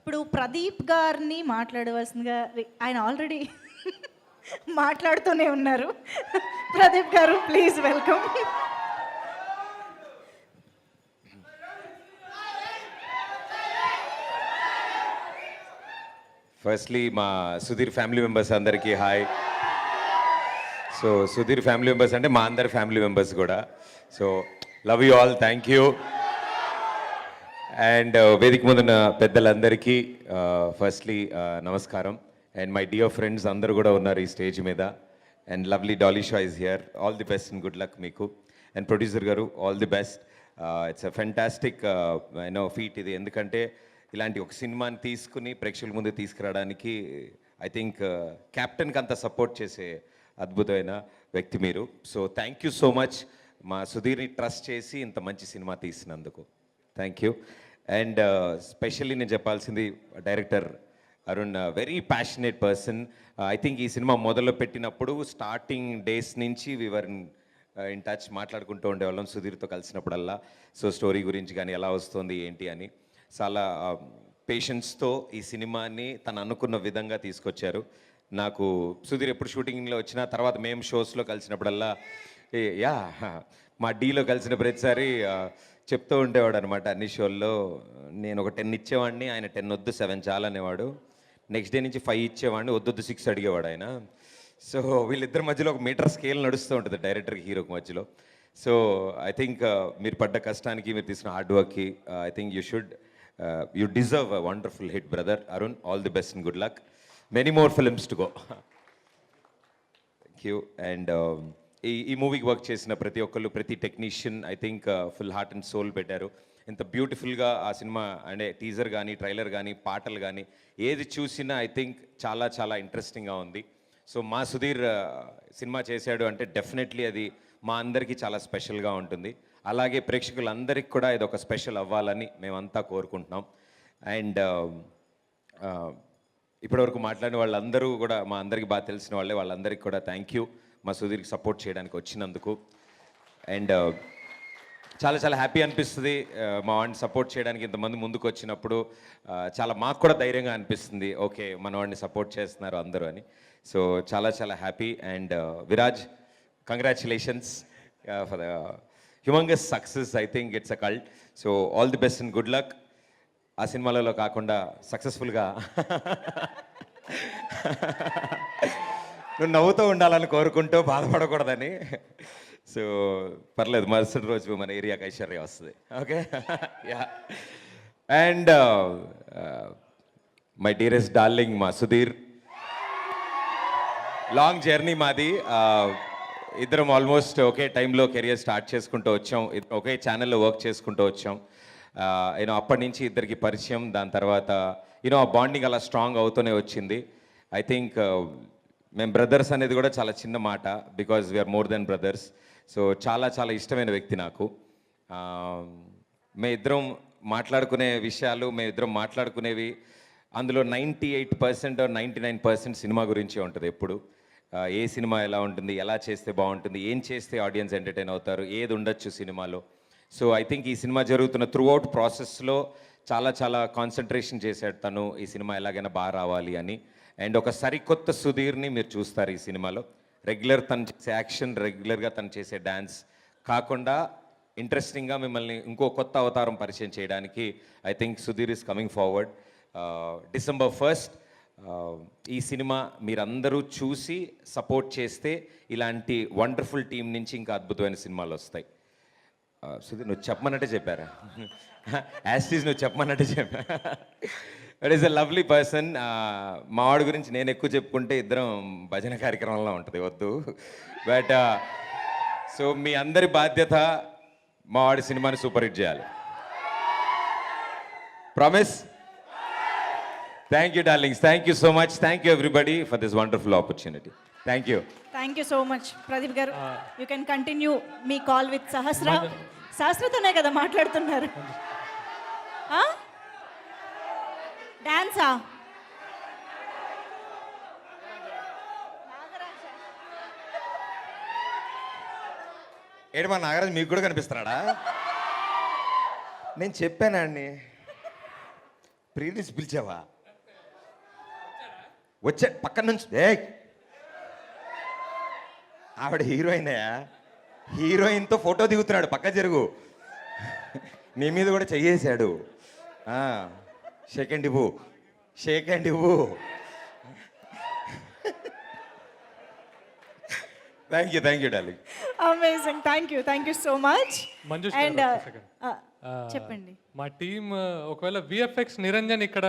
ఇప్పుడు ప్రదీప్ గారిని మాట్లాడవలసిందిగా ఆయన ఆల్రెడీ మాట్లాడుతూనే ఉన్నారు. ప్రదీప్ గారు ప్లీజ్ వెల్కమ్. ఫస్ట్లీ మా సుధీర్ ఫ్యామిలీ మెంబర్స్ అందరికీ hi. So Sudheer family members అంటే మా అందరి ఫ్యామిలీ మెంబర్స్ కూడా. So love you all, thank you. And వేదిక ముందున్న పెద్దలందరికీ ఫస్ట్లీ నమస్కారం. అండ్ మై డియర్ ఫ్రెండ్స్ అందరూ కూడా ఉన్నారు ఈ స్టేజ్ మీద. And lovely Dolly Shah is here. All the best and good luck మీకు. అండ్ ప్రొడ్యూసర్ గారు all the best. It's a fantastic feet ఇది. ఎందుకంటే ఇలాంటి ఒక సినిమాని తీసుకుని ప్రేక్షకుల ముందు తీసుకురావడానికి ఐ థింక్ క్యాప్టెన్కి అంత సపోర్ట్ చేసే అద్భుతమైన వ్యక్తి మీరు. So thank you so much మా సుధీర్ని ట్రస్ట్ చేసి ఇంత మంచి సినిమా తీసినందుకు థ్యాంక్ యూ. అండ్ స్పెషల్లీ నేను చెప్పాల్సింది director Arun, very passionate person. I think ఈ సినిమా మొదలు పెట్టినప్పుడు స్టార్టింగ్ డేస్ నుంచి వివర్ ఇన్ టచ్, మాట్లాడుకుంటూ ఉండేవాళ్ళం సుధీర్తో కలిసినప్పుడల్లా. సో స్టోరీ గురించి కానీ ఎలా వస్తుంది ఏంటి అని చాలా పేషెన్స్తో ఈ సినిమాని తను అనుకున్న విధంగా తీసుకొచ్చారు. నాకు సుధీర్ ఎప్పుడు షూటింగ్లో వచ్చిన తర్వాత మేము షోస్లో కలిసినప్పుడల్లా యా మా డీలో కలిసిన ప్రతిసారి చెప్తూ ఉండేవాడు అనమాట. అన్ని షోల్లో నేను ఒక 10 ఇచ్చేవాడిని, ఆయన 10 వద్దు 7 చాలనేవాడు. నెక్స్ట్ డే నుంచి 5 ఇచ్చేవాడిని, వద్దొద్దు 6 అడిగేవాడు ఆయన. సో వీళ్ళిద్దరి మధ్యలో ఒక మీటర్ స్కేల్ నడుస్తూ ఉంటుంది డైరెక్టర్కి హీరోకి మధ్యలో. సో ఐ థింక్ మీరు పడ్డ కష్టానికి, మీరు తీసిన హార్డ్ వర్క్కి I think you deserve a wonderful hit brother Arun. All the best and good luck. Many more films to go. Thank you. And ఈ మూవీకి వర్క్ చేసిన ప్రతి ఒక్కళ్ళు, ప్రతి technician I think full heart and soul పెట్టారు. ఇంత బ్యూటిఫుల్గా ఆ సినిమా అంటే టీజర్ కానీ, ట్రైలర్ కానీ, పాటలు కానీ ఏది చూసినా ఐ థింక్ చాలా చాలా ఇంట్రెస్టింగ్గా ఉంది. సో మా సుధీర్ సినిమా చేశాడు అంటే డెఫినెట్లీ అది మా అందరికీ చాలా స్పెషల్గా ఉంటుంది. అలాగే ప్రేక్షకులందరికీ కూడా ఇది ఒక స్పెషల్ అవ్వాలని మేమంతా కోరుకుంటున్నాం. అండ్ ఇప్పటివరకు మాట్లాడిన వాళ్ళందరూ కూడా మా అందరికీ బాగా తెలిసిన వాళ్ళే, వాళ్ళందరికీ కూడా థ్యాంక్ యూ మా సుధీర్కి సపోర్ట్ చేయడానికి వచ్చినందుకు. అండ్ చాలా చాలా హ్యాపీ అనిపిస్తుంది మా వాడిని సపోర్ట్ చేయడానికి ఇంతమంది ముందుకు వచ్చినప్పుడు. చాలా మాకు కూడా ధైర్యంగా అనిపిస్తుంది, ఓకే మన వాడిని సపోర్ట్ చేస్తున్నారు అందరూ అని. సో చాలా చాలా happy. And Viraj, congratulations for the humongous success. I think it's a cult. So all the best and good luck. ఆ సినిమాలలో కాకుండా సక్సెస్ఫుల్గా నువ్వు నవ్వుతూ ఉండాలని కోరుకుంటూ బాధపడకూడదని. సో పర్లేదు, మరుసటి రోజు మన ఏరియాకి ఐశ్వర్య వస్తుంది. Okay yeah. And my dearest darling మా సుధీర్, లాంగ్ జర్నీ మాది. ఇద్దరం ఆల్మోస్ట్ ఒకే టైంలో కెరియర్ స్టార్ట్ చేసుకుంటూ వచ్చాం, ఒకే ఛానల్లో వర్క్ చేసుకుంటూ వచ్చాం. అప్పటి నుంచి ఇద్దరికి పరిచయం, దాని తర్వాత ఆ బాండింగ్ అలా స్ట్రాంగ్ అవుతూనే వచ్చింది. ఐ థింక్ మేము బ్రదర్స్ అనేది కూడా చాలా చిన్న మాట, because we are more than brothers. So చాలా చాలా ఇష్టమైన వ్యక్తి నాకు. మేమిద్దరం మాట్లాడుకునే విషయాలు, మేమిద్దరం మాట్లాడుకునేవి అందులో 98% 99% సినిమా గురించే ఉంటుంది ఎప్పుడు. ఏ సినిమా ఎలా ఉంటుంది, ఎలా చేస్తే బాగుంటుంది, ఏం చేస్తే ఆడియన్స్ ఎంటర్టైన్ అవుతారు, ఏది ఉండొచ్చు సినిమాలో. సో ఐ థింక్ ఈ సినిమా జరుగుతున్న త్రూ అవుట్ ప్రాసెస్లో చాలా చాలా కాన్సన్ట్రేషన్ చేశాడు తను, ఈ సినిమా ఎలాగైనా బాగా రావాలి అని. అండ్ ఒక సరికొత్త సుధీర్ని మీరు చూస్తారు ఈ సినిమాలో. రెగ్యులర్ తను చేసే యాక్షన్, రెగ్యులర్గా తను చేసే డ్యాన్స్ కాకుండా ఇంట్రెస్టింగ్గా మిమ్మల్ని ఇంకో కొత్త అవతారం పరిచయం చేయడానికి I think Sudheer is coming forward. December 1st ఈ సినిమా మీరందరూ చూసి సపోర్ట్ చేస్తే ఇలాంటి వండర్ఫుల్ టీం నుంచి ఇంకా అద్భుతమైన సినిమాలు వస్తాయి. సుధీర్ నువ్వు చెప్పమన్నట్టే చెప్పారా? యాస్టీస్ నువ్వు చెప్పమన్నట్టే చెప్పా. It is a lovely person. మా వాడి గురించి నేను ఎక్కువ చెప్పుకుంటే ఇద్దరం భజన కార్యక్రమంలో ఉంటుంది, వద్దు. బట్ సో మీ అందరి బాధ్యత మా వాడి సినిమాని సూపర్ హిట్ చేయాలి. Promise? Thank you darlings, thank you so much. Thank you everybody for this wonderful opportunity. Thank you. Thank you so much Pradeep గారు. యూ కెన్ కంటిన్యూ మీ కాల్ విత్ సహస్ర. సహస్రతోనే కదా మాట్లాడుతున్నారు. డాన్సా? ఏడు మా నాగరాజు మీకు కూడా కనిపిస్తున్నాడా? నేను చెప్పానండి ప్రీలిస్ పిలిచావా? వచ్చా పక్కన నుంచి. ఆవిడ హీరోయిన్తో ఫోటో దిగుతున్నాడు, పక్క జరుగు. నీ మీద కూడా చెయ్యేశాడు. షేక్ హ్యాండ్ ఇవ్వు. Thank you darling. Amazing, thank you so much. Manjush and గారు, ఒక second. చెప్పండి. మా టీం ఒకవేళ విఎఫ్ఎక్స్ నిరంజన్ ఇక్కడ